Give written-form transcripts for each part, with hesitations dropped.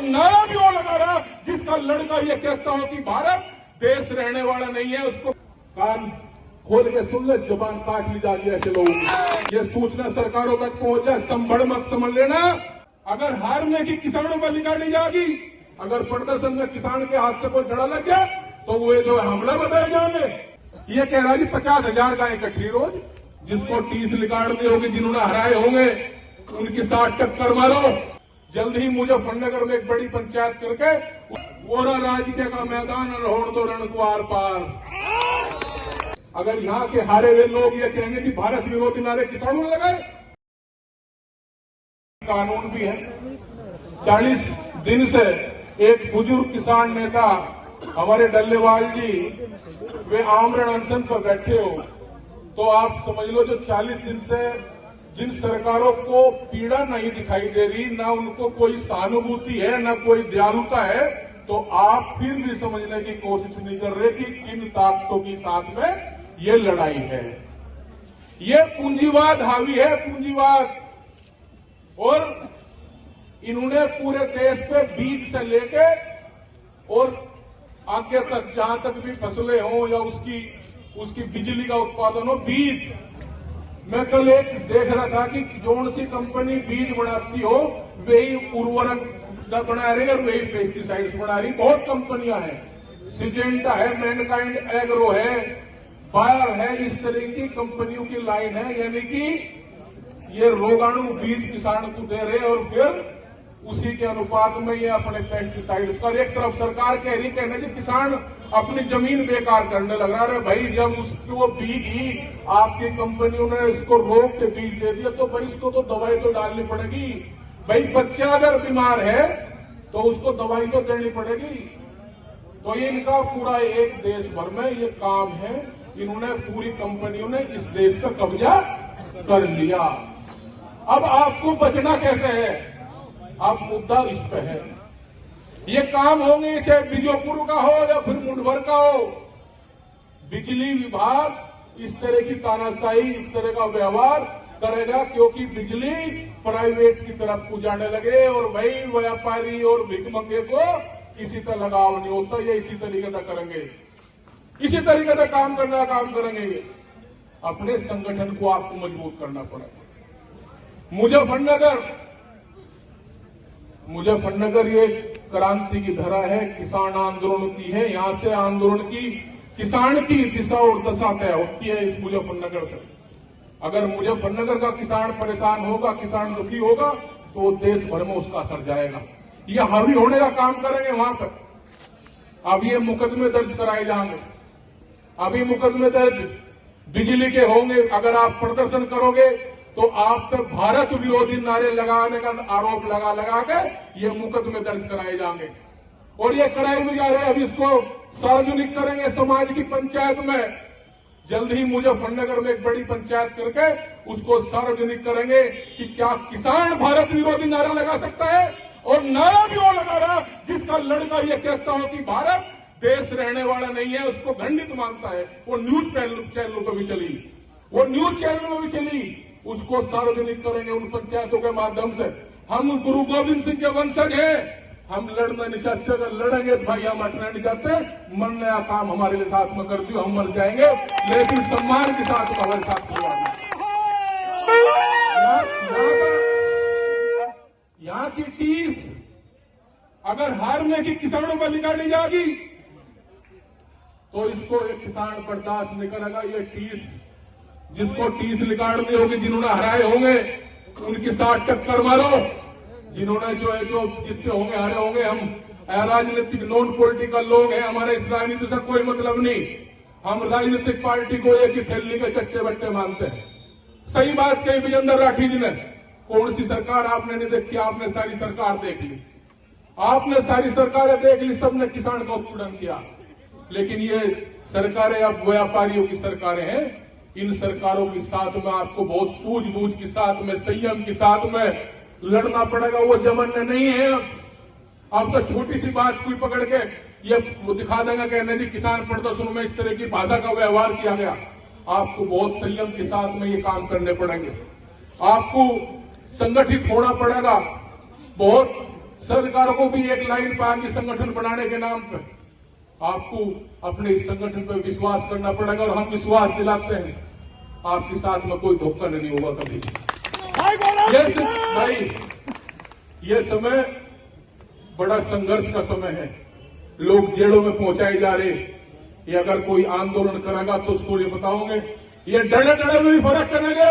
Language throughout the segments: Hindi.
नारा भी वो लगा रहा जिसका लड़का ये कहता हो कि भारत देश रहने वाला नहीं है, उसको कान खोल के सुन ले, जुबान काट ली जाती है ऐसे लोगों की। ये सूचना सरकारों तक पहुंच जाए, संभड़ मत समझ लेना। अगर हारने की किसानों पर निकाली जाएगी, अगर प्रदर्शन में किसान के हाथ से कोई डरा लग गया तो वो जो हमला बताए जाएंगे। ये कह रहा जी 50,000 गाय इकट्ठी रोज, जिसको टीस निकालनी होगी, जिन्होंने हराए होंगे उनकी 60 टक्कर मारो। जल्द ही मुजफ्फरनगर में एक बड़ी पंचायत करके वोरा राजकीय का मैदान रोड दो रण को आर पार। अगर यहाँ के हारे हुए लोग ये कहेंगे कि भारत विरोधी नारे किसानों ने लगाए, कानून भी है। 40 दिन से एक बुजुर्ग किसान नेता हमारे डल्लेवाल जी, वे आमरण अनशन पर बैठे हो, तो आप समझ लो जो 40 दिन से जिन सरकारों को पीड़ा नहीं दिखाई दे रही, ना उनको कोई सहानुभूति है, ना कोई दयालुता है, तो आप फिर भी समझने की कोशिश नहीं कर रहे कि किन ताकतों के साथ में ये लड़ाई है। ये पूंजीवाद हावी है, पूंजीवाद। और इन्होंने पूरे देश पे बीज से लेके और आगे तक, जहां तक भी फसलें हो या उसकी बिजली का उत्पादन हो, बीज। मैं कल एक देख रहा था कि जोन सी कंपनी बीज बनाती हो वही उर्वरक बना रही है और वही पेस्टिसाइड्स बना रही। बहुत कंपनियां हैं, सिजेंटा है, मैनकाइंड एग्रो है, बायर है, इस तरह की कंपनियों की लाइन है। यानी कि ये रोगाणु बीज किसान को दे रहे और फिर उसी के अनुपात में ये अपने पेस्टिसाइड्स का। एक तरफ सरकार कह रही, कहने कि किसान अपनी जमीन बेकार करने लग रहा है। भाई जब उसकी वो बीज ही आपकी कंपनियों ने इसको रोक के बीज दे दिया तो भाई इसको तो दवाई तो डालनी पड़ेगी। भाई बच्चा अगर बीमार है तो उसको दवाई तो देनी पड़ेगी। तो ये इनका पूरा एक देश भर में ये काम है। इन्होंने पूरी कंपनियों ने इस देश का कब्जा कर लिया। अब आपको बचना कैसे है, अब मुद्दा इस पे है। ये काम होंगे चाहे बीजोपुर का हो या फिर मुंडभर का हो, बिजली विभाग इस तरह की तानाशाही, इस तरह का व्यवहार करेगा क्योंकि बिजली प्राइवेट की तरफ को जाने लगे और भाई व्यापारी और भिखमंगे को किसी का लगाव नहीं होता। ये इसी तरीके से करेंगे, इसी तरीके से काम करने का काम करेंगे। अपने संगठन को आपको मजबूत करना पड़ेगा। मुजफ्फरनगर ये क्रांति की धरा है, किसान आंदोलन की है। यहां से आंदोलन की, किसान की दिशा और दशा तय होती है इस मुजफ्फरनगर से। अगर मुजफ्फरनगर का किसान परेशान होगा, किसान दुखी होगा, तो देश भर में उसका असर जाएगा। ये हावी होने का काम करेंगे वहां तक। अब ये मुकदमे दर्ज कराए जाएंगे, अभी मुकदमे दर्ज बिजली के होंगे। अगर आप प्रदर्शन करोगे तो आप पे भारत विरोधी नारे लगाने का आरोप लगा के ये मुकदमे दर्ज कराए जाएंगे। और ये कराए भी जा रहे हैं। अब इसको सार्वजनिक करेंगे समाज की पंचायत में। जल्द ही मुजफ्फरनगर में एक बड़ी पंचायत करके उसको सार्वजनिक करेंगे कि क्या किसान भारत विरोधी नारा लगा सकता है। और नारा भी वो लगा रहा जिसका लड़का ये कहता हो कि भारत देश रहने वाला नहीं है, उसको खंडित मानता है। वो न्यूज चैनलों पर भी चली, वो न्यूज चैनलों में भी चली। उसको सार्वजनिक करेंगे उन पंचायतों के माध्यम से। हम गुरु गोविंद सिंह के वंशज हैं, हम लड़ना नहीं चाहते। अगर लड़ेंगे तो भाई हम हटना नहीं चाहते। मरने का काम हमारे लिए साथ में कर दियो, हम मर जाएंगे लेकिन सम्मान के साथ हमारे साथ यहाँ की टीस अगर हारने की किसानों पर निकाली जाएगी तो इसको एक किसान बर्दाश्त नहीं करेगा। ये टीस, जिसको टीस निकालनी होगी, जिन्होंने हराए होंगे उनकी 60 टक्कर मारो। जिन्होंने जो जितने होंगे हारे होंगे। हम राजनीतिक नॉन पॉलिटिकल लोग हैं, हमारे इस राजनीति से कोई मतलब नहीं। हम राजनीतिक पार्टी को एक ही थैली के चट्टे बट्टे मानते हैं। सही बात कही विजेंद्र राठी जी ने। कौन सी सरकार आपने नहीं देखी, आपने सारी सरकार देख ली, आपने सारी सरकारें देख ली, सबने किसान का उत्पीड़न किया। लेकिन ये सरकारें अब व्यापारियों की सरकारें हैं। इन सरकारों के साथ में आपको बहुत सूझबूझ के साथ में, संयम के साथ में लड़ना पड़ेगा। वो जमाना नहीं है अब तो छोटी सी बात कोई पकड़ के ये दिखा देगा कहने जी किसान प्रदर्शन में इस तरह की भाषा का व्यवहार किया गया। आपको बहुत संयम के साथ में ये काम करने पड़ेंगे। आपको संगठित होना पड़ेगा, बहुत सरकार को भी एक लाइन पाएगी संगठन बनाने के नाम पर। आपको अपने इस संगठन पर विश्वास करना पड़ेगा और हम विश्वास दिलाते हैं आपके साथ में कोई धोखा नहीं होगा कभी। भाई ये समय बड़ा संघर्ष का समय है, लोग जेलों में पहुंचाए जा रहे। ये अगर कोई आंदोलन करेगा तो उसको ये बताओगे, ये डरे डरे में भी फर्क करेंगे।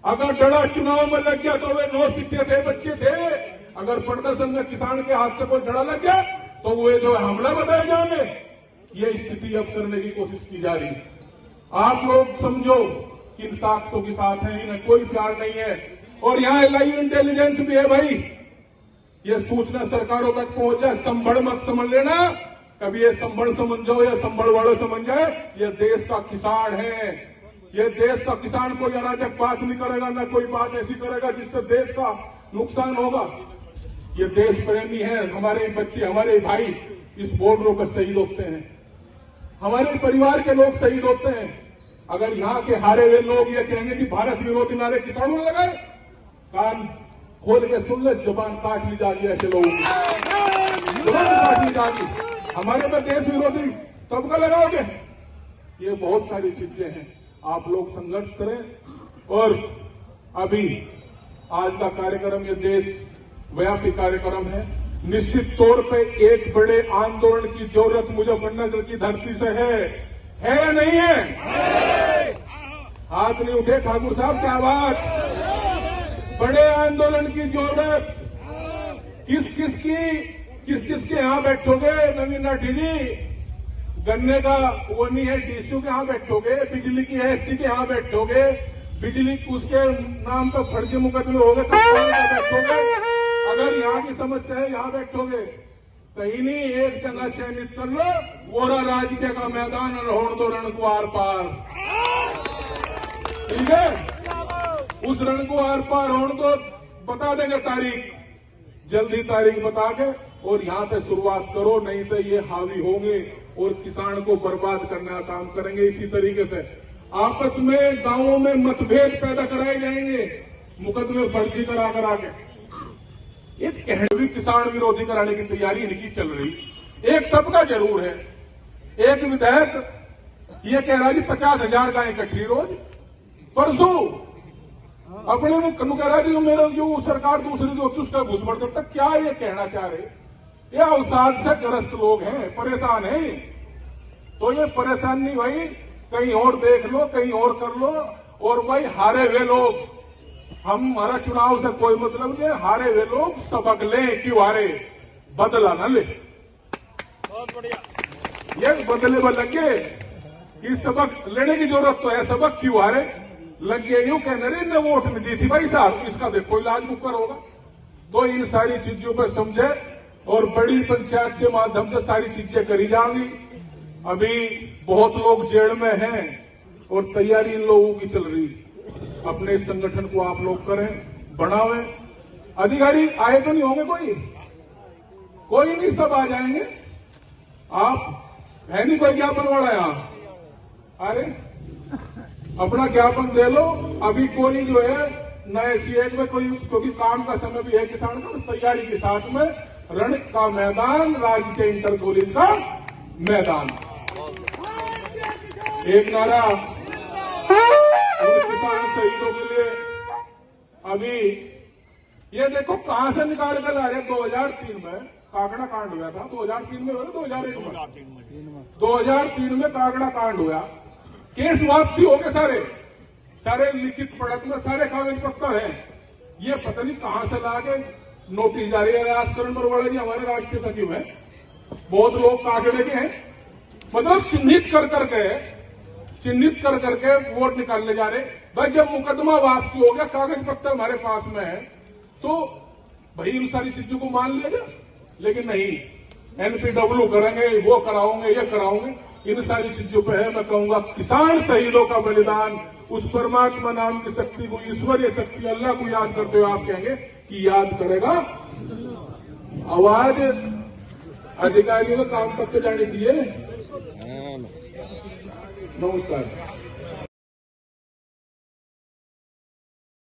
अगर डरा चुनाव में लग गया तो वे 9 सिक्के थे, बच्चे थे। अगर प्रदर्शन में किसान के हाथ से कोई डरा लग गया तो वे जो हमला बताए जाएंगे। ये स्थिति अब करने की कोशिश की जा रही है। आप लोग समझो इन ताकतों के साथ हैं, इन्हें कोई प्यार नहीं है। और यहाँ लाइव इंटेलिजेंस भी है भाई, ये सूचना सरकारों तक पहुंच जाए, संभल मत समझ लेना। कभी ये संभल समझ जाओ या संभल वाले समझ जाए, ये देश का किसान है। ये देश का किसान कोई अराजक बात नहीं करेगा, ना कोई बात ऐसी करेगा जिससे देश का नुकसान होगा। ये देश प्रेमी है। हमारे बच्चे, हमारे भाई इस बॉर्डरों पर शहीद होते हैं, हमारे परिवार के लोग शहीद होते हैं। अगर यहाँ के हारे हुए लोग ये कहेंगे कि भारत विरोधी नारे किसानों ने लगाए, कान खोल के सुन ले, जुबान काट ली जाएगी ऐसे लोगों की, जुबान काट ली जाएगी। हमारे पर देश विरोधी तबका लगाओगे। ये बहुत सारी चीजें हैं, आप लोग संघर्ष करें। और अभी आज का कार्यक्रम ये देश व्यापी कार्यक्रम है। निश्चित तौर पे एक बड़े आंदोलन की जरूरत मुजफ्फरनगर की धरती से है या नहीं है? हाथ नहीं उठे ठाकुर साहब, क्या बात। बड़े आंदोलन की जरूरत किस किस के यहां बैठोगे? नवीन नाठी जी, गन्ने का वो नहीं है, डीसीयू के यहां बैठोगे, बिजली की एससी के यहां बैठोगे, बिजली उसके नाम पर फर्जी मुकदमे हो गए तो बैठोगे। अगर यहाँ की समस्या है यहाँ बैठोगे, कहीं नहीं। एक जगह चयनित कर लो, वोरा राज्य का मैदान और होड़ दो रण को आर पार, ठीक है? उस रण को आर पार होड़ दो, बता देंगे तारीख, जल्दी तारीख बता के, और यहाँ पे शुरुआत करो। नहीं तो ये हावी होंगे और किसान को बर्बाद करने का काम करेंगे। इसी तरीके से आपस में गांवों में मतभेद पैदा कराए जाएंगे, मुकदमे फर्जी करा के। एक कहवी किसान विरोधी कराने की तैयारी इनकी चल रही। एक तबका जरूर है, एक विधायक ये कह रहा है 50,000 गायें इकट्ठी रोज। परसों अपने मुख कह रहा है मेरा जो सरकार दूसरी जो उसका घुसपड़ करता। क्या ये कहना चाह रहे? ये अवसाद से ग्रस्त लोग हैं, परेशान हैं। तो ये परेशान नहीं भाई, कहीं और देख लो, कहीं और कर लो। और भाई हारे हुए लोग, हमारा चुनाव से कोई मतलब नहीं। हारे हुए लोग सबक लें, क्यों हारे, बदला न ले। बहुत बढ़िया, ये बदले में लगे कि सबक लेने की जरूरत तो है, सबक क्यों हारे लगे। यूं कहने रहे ने वोट में दी थी भाई साहब, इसका देखो इलाज मुकर होगा। तो इन सारी चीजों पर समझे और बड़ी पंचायत के माध्यम से सारी चीजें करी जाएंगी। अभी बहुत लोग जेल में हैं और तैयारी इन लोगों की चल रही। अपने संगठन को आप लोग करें, बढ़ावें। अधिकारी आए तो नहीं होंगे, कोई नहीं, सब आ जाएंगे। आप है नहीं कोई ज्ञापन वाला यहां, अरे अपना ज्ञापन दे लो। अभी कोई जो है नए सीएच में कोई, क्योंकि काम का समय भी है किसान का, तैयारी के साथ में रण का मैदान, राज्य के इंटर कॉलेज का मैदान। एक नारा किसान शहीदों के लिए। अभी ये देखो कहां से निकाल कर ला रहे। 2003 में काकड़ा कांड हुआ था, 2003 में हुआ, 2001 में, 2003 में काकड़ा कांड हुआ। केस वापसी हो गए, सारे लिखित पढ़त में सारे कागज पत्तर हैं। ये पता नहीं कहां से ला के नोटिस जारी है। राजकरण बरवाड़ा जी हमारे राष्ट्रीय सचिव हैं, बहुत लोग काकड़े के हैं। मतलब चिन्हित कर करके वोट निकालने जा रहे। भाई जब मुकदमा वापसी हो गया, कागज पत्तर हमारे पास में है, तो भाई इन सारी चीजों को मान लिया। लेकिन नहीं, एनपीडब्ल्यू करेंगे, वो कराओगे, ये कराओगे। इन सारी चीजों पे है। मैं कहूंगा किसान शहीदों का बलिदान, उस परमात्मा नाम की शक्ति को, ईश्वरीय शक्ति अल्लाह को याद करते हुए आप कहेंगे कि याद करेगा। आवाज अधिकारियों का काम तक जानी चाहिए। नमस्कार।